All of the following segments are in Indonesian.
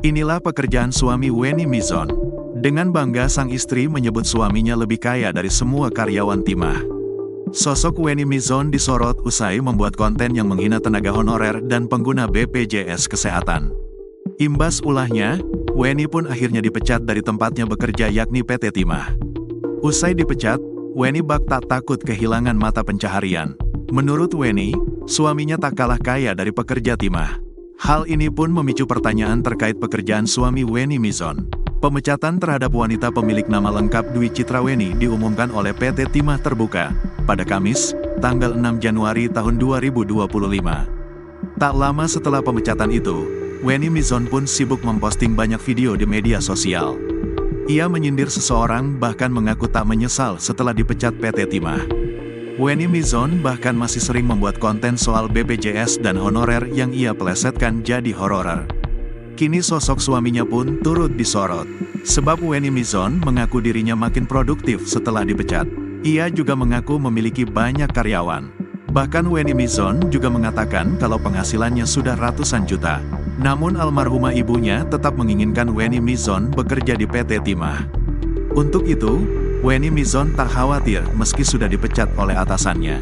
Inilah pekerjaan suami Wenny Mizon. Dengan bangga sang istri menyebut suaminya lebih kaya dari semua karyawan timah. Sosok Wenny Mizon disorot usai membuat konten yang menghina tenaga honorer dan pengguna BPJS Kesehatan. Imbas ulahnya, Wenny pun akhirnya dipecat dari tempatnya bekerja yakni PT Timah. Usai dipecat, Wenny bak tak takut kehilangan mata pencaharian. Menurut Wenny, suaminya tak kalah kaya dari pekerja timah. Hal ini pun memicu pertanyaan terkait pekerjaan suami Wenny Mizon. Pemecatan terhadap wanita pemilik nama lengkap Dwi Citra Wenny diumumkan oleh PT Timah Terbuka pada Kamis, tanggal 6 Januari tahun 2025. Tak lama setelah pemecatan itu, Wenny Mizon pun sibuk memposting banyak video di media sosial. Ia menyindir seseorang bahkan mengaku tak menyesal setelah dipecat PT Timah. Wenny Mizon bahkan masih sering membuat konten soal BPJS dan honorer yang ia plesetkan jadi hororer. Kini sosok suaminya pun turut disorot. Sebab Wenny Mizon mengaku dirinya makin produktif setelah dipecat. Ia juga mengaku memiliki banyak karyawan. Bahkan Wenny Mizon juga mengatakan kalau penghasilannya sudah ratusan juta. Namun almarhumah ibunya tetap menginginkan Wenny Mizon bekerja di PT Timah. Untuk itu, Wenny Mizon tak khawatir meski sudah dipecat oleh atasannya.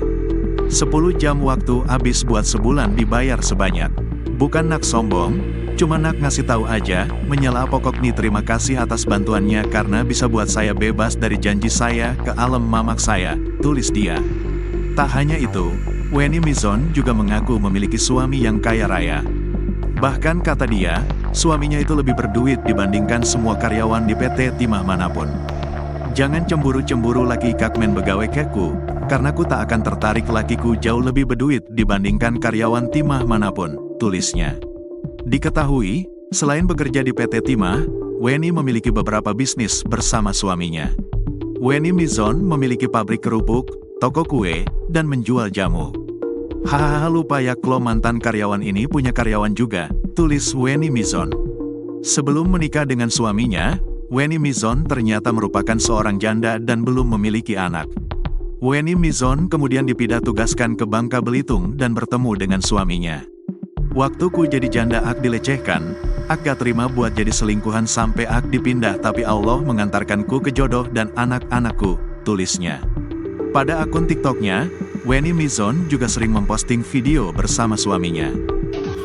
10 jam waktu habis buat sebulan dibayar sebanyak. Bukan nak sombong, cuma nak ngasih tahu aja, menyela pokok nih terima kasih atas bantuannya karena bisa buat saya bebas dari janji saya ke alam mamak saya, tulis dia. Tak hanya itu, Wenny Mizon juga mengaku memiliki suami yang kaya raya. Bahkan kata dia, suaminya itu lebih berduit dibandingkan semua karyawan di PT Timah manapun. Jangan cemburu-cemburu laki kakmen begawe keku, karena ku tak akan tertarik lakiku jauh lebih berduit dibandingkan karyawan Timah manapun, tulisnya. Diketahui, selain bekerja di PT Timah, Wenny memiliki beberapa bisnis bersama suaminya. Wenny Mizon memiliki pabrik kerupuk, toko kue, dan menjual jamu. Hahaha lupa ya klo mantan karyawan ini punya karyawan juga, tulis Wenny Mizon. Sebelum menikah dengan suaminya, Wenny Mizon ternyata merupakan seorang janda dan belum memiliki anak. Wenny Mizon kemudian dipindah tugaskan ke Bangka Belitung dan bertemu dengan suaminya. Waktuku jadi janda ak dilecehkan, ak gak terima buat jadi selingkuhan sampai ak dipindah tapi Allah mengantarkanku ke jodoh dan anak-anakku, tulisnya. Pada akun TikToknya, Wenny Mizon juga sering memposting video bersama suaminya.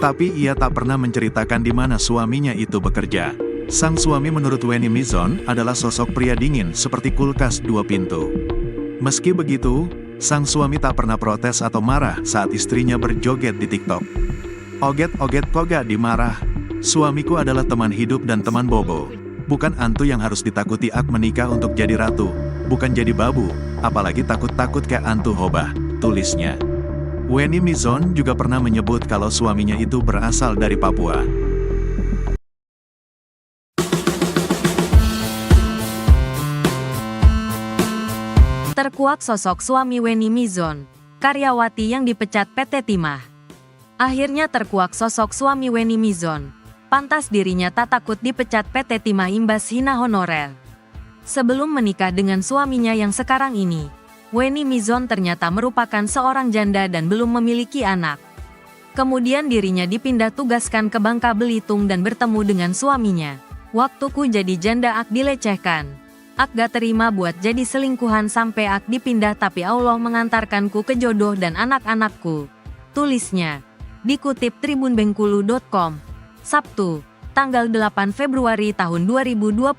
Tapi ia tak pernah menceritakan di mana suaminya itu bekerja. Sang suami menurut Wenny Mizon adalah sosok pria dingin seperti kulkas 2 pintu. Meski begitu, sang suami tak pernah protes atau marah saat istrinya berjoget di TikTok. Oget-oget kok gak dimarah? Suamiku adalah teman hidup dan teman bobo. Bukan antu yang harus ditakuti ak menikah untuk jadi ratu. Bukan jadi babu, apalagi takut-takut kayak antu hobah, tulisnya. Wenny Mizon juga pernah menyebut kalau suaminya itu berasal dari Papua. Terkuak sosok suami Wenny Mizon, karyawati yang dipecat PT Timah. Akhirnya terkuak sosok suami Wenny Mizon. Pantas dirinya tak takut dipecat PT Timah imbas hina honorer. Sebelum menikah dengan suaminya yang sekarang ini, Wenny Mizon ternyata merupakan seorang janda dan belum memiliki anak. Kemudian dirinya dipindah tugaskan ke Bangka Belitung dan bertemu dengan suaminya. Waktuku jadi janda ak dilecehkan. Ak gak terima buat jadi selingkuhan sampai ak dipindah tapi Allah mengantarkanku ke jodoh dan anak-anakku, tulisnya. Dikutip tribunbengkulu.com, Sabtu, tanggal 8 Februari tahun 2025.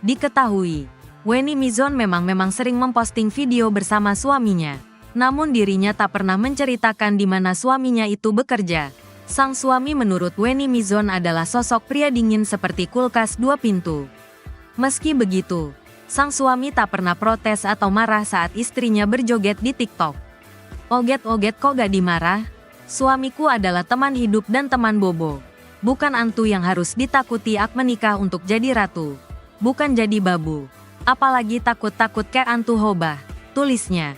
Diketahui, Wenny Mizon memang sering memposting video bersama suaminya. Namun dirinya tak pernah menceritakan di mana suaminya itu bekerja. Sang suami menurut Wenny Mizon adalah sosok pria dingin seperti kulkas 2 pintu. Meski begitu, sang suami tak pernah protes atau marah saat istrinya berjoget di TikTok. Oget-oget kok gak dimarah? Suamiku adalah teman hidup dan teman bobo. Bukan antu yang harus ditakuti ak menikah untuk jadi ratu. Bukan jadi babu. Apalagi takut-takut kayak antu hobah, tulisnya.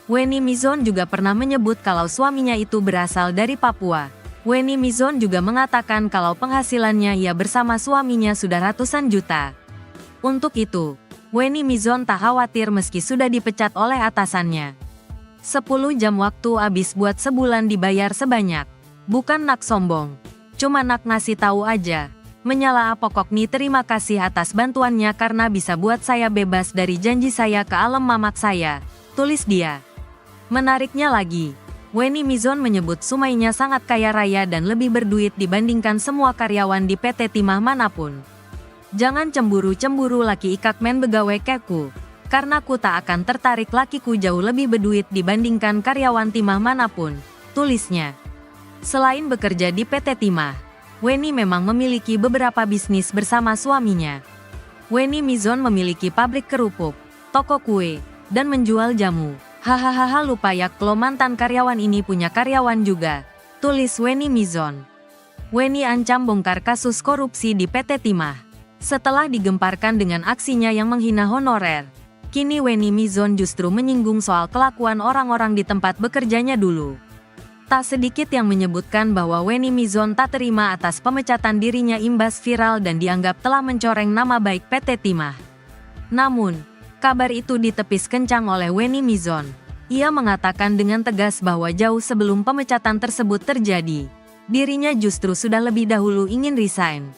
Wenny Mizon juga pernah menyebut kalau suaminya itu berasal dari Papua. Wenny Mizon juga mengatakan kalau penghasilannya ia bersama suaminya sudah ratusan juta. Untuk itu, Wenny Mizon tak khawatir meski sudah dipecat oleh atasannya. 10 jam waktu habis buat sebulan dibayar sebanyak. Bukan nak sombong. cuma nak ngasih tahu aja. Menyala pokok nih terima kasih atas bantuannya karena bisa buat saya bebas dari janji saya ke alam mamak saya, tulis dia. Menariknya lagi, Wenny Mizon menyebut Sumainya sangat kaya raya dan lebih berduit dibandingkan semua karyawan di PT Timah manapun. Jangan cemburu-cemburu laki ikak men begawe keku, karena ku tak akan tertarik lakiku jauh lebih berduit dibandingkan karyawan Timah manapun, tulisnya. Selain bekerja di PT Timah, Wenny memang memiliki beberapa bisnis bersama suaminya. Wenny Mizon memiliki pabrik kerupuk, toko kue, dan menjual jamu. Hahaha lupa ya kalau mantan karyawan ini punya karyawan juga, tulis Wenny Mizon. Wenny ancam bongkar kasus korupsi di PT Timah. Setelah digemparkan dengan aksinya yang menghina honorer, kini Wenny Mizon justru menyinggung soal kelakuan orang-orang di tempat bekerjanya dulu. Tak sedikit yang menyebutkan bahwa Wenny Mizon tak terima atas pemecatan dirinya imbas viral dan dianggap telah mencoreng nama baik PT Timah. Namun, kabar itu ditepis kencang oleh Wenny Mizon. Ia mengatakan dengan tegas bahwa jauh sebelum pemecatan tersebut terjadi, dirinya justru sudah lebih dahulu ingin resign.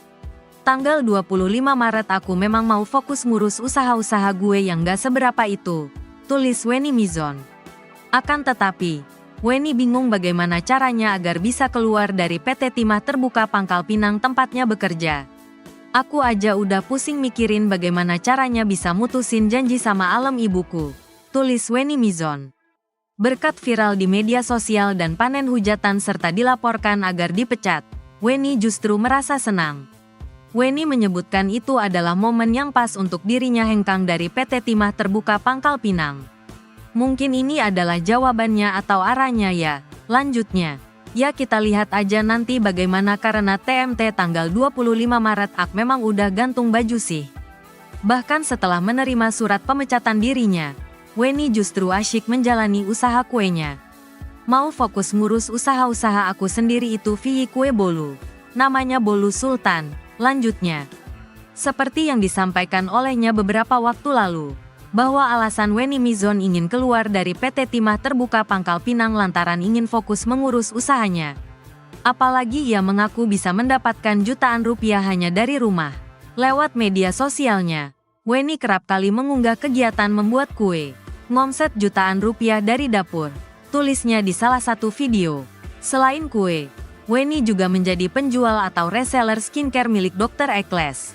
Tanggal 25 Maret aku memang mau fokus ngurus usaha-usaha gue yang gak seberapa itu, tulis Wenny Mizon. Akan tetapi, Wenny bingung bagaimana caranya agar bisa keluar dari PT Timah Terbuka Pangkal Pinang tempatnya bekerja. Aku aja udah pusing mikirin bagaimana caranya bisa mutusin janji sama alam ibuku, tulis Wenny Mizon. Berkat viral di media sosial dan panen hujatan serta dilaporkan agar dipecat, Wenny justru merasa senang. Wenny menyebutkan itu adalah momen yang pas untuk dirinya hengkang dari PT Timah Terbuka Pangkal Pinang. Mungkin ini adalah jawabannya atau arahnya ya, lanjutnya. Ya kita lihat aja nanti bagaimana karena TMT tanggal 25 Maret ak memang udah gantung baju sih. Bahkan setelah menerima surat pemecatan dirinya, Wenny justru asyik menjalani usaha kuenya. Mau fokus ngurus usaha-usaha aku sendiri itu via kue bolu. Namanya Bolu Sultan, lanjutnya. Seperti yang disampaikan olehnya beberapa waktu lalu, bahwa alasan Wenny Mizon ingin keluar dari PT Timah Terbuka Pangkal Pinang lantaran ingin fokus mengurus usahanya. Apalagi ia mengaku bisa mendapatkan jutaan rupiah hanya dari rumah. Lewat media sosialnya, Wenny kerap kali mengunggah kegiatan membuat kue, ngomset jutaan rupiah dari dapur, tulisnya di salah satu video. Selain kue, Wenny juga menjadi penjual atau reseller skincare milik Dr. Ekles.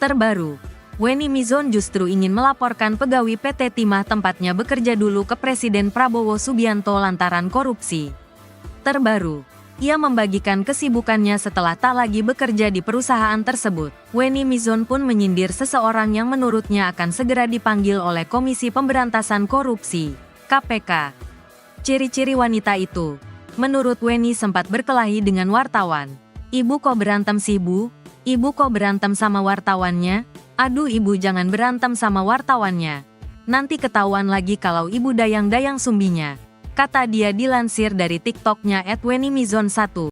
Terbaru, Wenny Mizon justru ingin melaporkan pegawai PT Timah tempatnya bekerja dulu ke Presiden Prabowo Subianto lantaran korupsi. Terbaru, ia membagikan kesibukannya setelah tak lagi bekerja di perusahaan tersebut. Wenny Mizon pun menyindir seseorang yang menurutnya akan segera dipanggil oleh Komisi Pemberantasan Korupsi, KPK. Ciri-ciri wanita itu, menurut Wenny sempat berkelahi dengan wartawan. Ibu kok berantem sih bu? Ibu kok berantem sama wartawannya? Aduh ibu jangan berantem sama wartawannya. Nanti ketahuan lagi kalau ibu dayang-dayang sumbinya. Kata dia dilansir dari TikTok-nya @WennyMizon1.